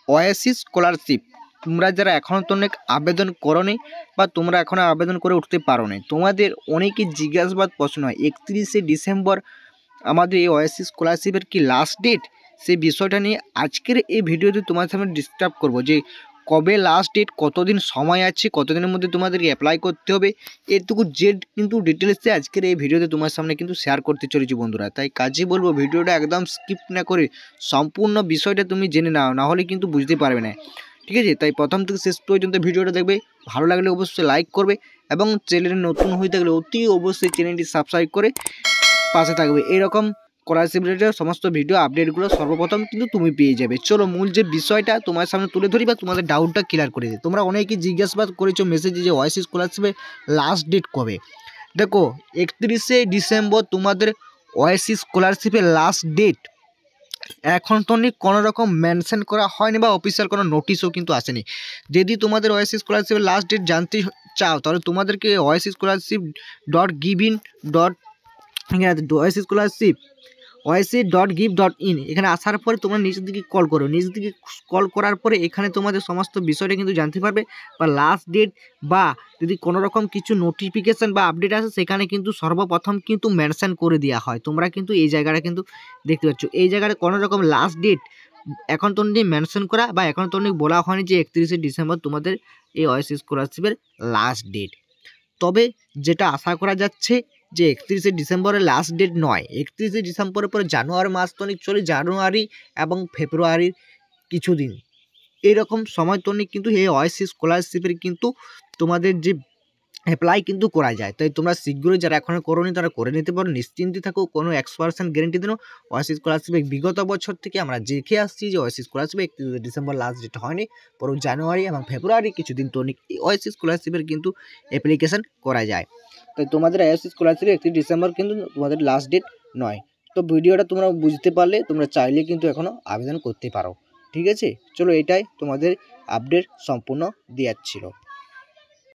OASIS scholarship তোমরা যারা এখনও তো অনেক আবেদন করোনি বা তোমরা এখনও আবেদন করে উঠতে পারো নি, তোমাদের অনেকে জিজ্ঞাসাবাদ প্রশ্ন হয় 31শে ডিসেম্বর আমাদের এই ওয়াইসিস স্কলারশিপের কি লাস্ট ডেট, সেই বিষয়টা নিয়ে আজকের এই ভিডিওতে তোমার সামনে ডিসকাস করব যে কবে লাস্ট ডেট, কতদিন সময় আছে, কতদিনের মধ্যে তোমাদেরকে অ্যাপ্লাই করতে হবে, এটুকু জেড কিন্তু ডিটেলসে আজকের এই ভিডিওতে তোমার সামনে কিন্তু শেয়ার করতে চলেছি বন্ধুরা। তাই কাজে বলবো ভিডিওটা একদম স্কিপ না করে সম্পূর্ণ বিষয়টা তুমি জেনে নাও, না হলে কিন্তু বুঝতে পারবে না, ঠিক আছে? তাই প্রথম থেকে শেষ পর্যন্ত ভিডিওটা দেখবে, ভালো লাগলে অবশ্যই লাইক করবে এবং চ্যানেলে নতুন হয়ে থাকলে অতি অবশ্যই চ্যানেলটি সাবস্ক্রাইব করে পাশে থাকবে। এইরকম স্কলারশিপ রিলেটেড সমস্ত ভিডিও আপডেটগুলো সর্বপ্রথম কিন্তু তুমি পেয়ে যাবে। চলো মূল যে বিষয়টা তোমার সামনে তুলে ধরি বা তোমাদের ডাউটটা ক্লিয়ার করে দিই। তোমরা অনেকেই জিজ্ঞাসাবাদ করেছো মেসেজে যে ওয়াইসি স্কলারশিপের লাস্ট ডেট কবে। দেখো 31শে ডিসেম্বর তোমাদের ওয়াইসি স্কলারশিপের লাস্ট ডেট। এখন তো কোনো রকম মেনশন করা হয়নি বা অফিসিয়াল কোনো নোটিশও কিন্তু আসেনি। যদি তোমাদের ওয়াইসি স্কলারশিপের লাস্ট ডেট জানতে চাও তাহলে তোমাদেরকে ওয়াইসি স্কলারশিপ ডট গিভিন ডট ওয়াইসি স্কলারশিপ oic.give.in এখানে আসার পরে তোমরা নিচের দিকে কল করো, নিচের দিকে কল করার পরে এখানে তোমাদের সমস্ত বিষয়টা কিন্তু জানতে পারবে বা লাস্ট ডেট বা যদি কোনো রকম কিছু নোটিফিকেশান বা আপডেট আসে সেখানে কিন্তু সর্বপ্রথম কিন্তু মেনশন করে দেওয়া হয়। তোমরা কিন্তু এই জায়গাটা কিন্তু দেখতে পাচ্ছ, এই জায়গাটা কোনো রকম লাস্ট ডেট এখন তো মেনশন করা বা এখন তো বলা হয়নি যে 31শে ডিসেম্বর তোমাদের এই ওয়াইসি স্কলারশিপের লাস্ট ডেট। তবে যেটা আশা করা যাচ্ছে যে 31শে ডিসেম্বরের লাস্ট ডেট নয়, 31শে ডিসেম্বরের পরে জানুয়ারি মাস তো চলে, জানুয়ারি এবং ফেব্রুয়ারির কিছুদিন এরকম সময় তো কিন্তু এই ওয়াইসি স্কলারশিপের কিন্তু তোমাদের যে অ্যাপ্লাই কিন্তু করা যায়। তাই তোমরা শীঘ্রই যারা এখনও করোনি তারা করে নিতে পারো, নিশ্চিন্তে থাকো, কোনো 100% গ্যারেন্টি দিন। ওয়াইসি স্কলারশিপে বিগত বছর থেকে আমরা দেখে আসছি যে ওয়াইসি স্কলারশিপে 31শে ডিসেম্বর লাস্ট ডেট হয়নি, পরে জানুয়ারি এবং ফেব্রুয়ারি কিছুদিন তো ওয়াইসি স্কলারশিপের কিন্তু অ্যাপ্লিকেশান করা যায়। তাই তোমাদের ওয়াইসি স্কলারশিপে 31 ডিসেম্বর কিন্তু তোমাদের লাস্ট ডেট নয়। তো ভিডিওটা তোমরা বুঝতে পারলে তোমরা চাইলে কিন্তু এখনও আবেদন করতে পারো, ঠিক আছে? চলো এটাই তোমাদের আপডেট সম্পূর্ণ দেওয়ার ছিল।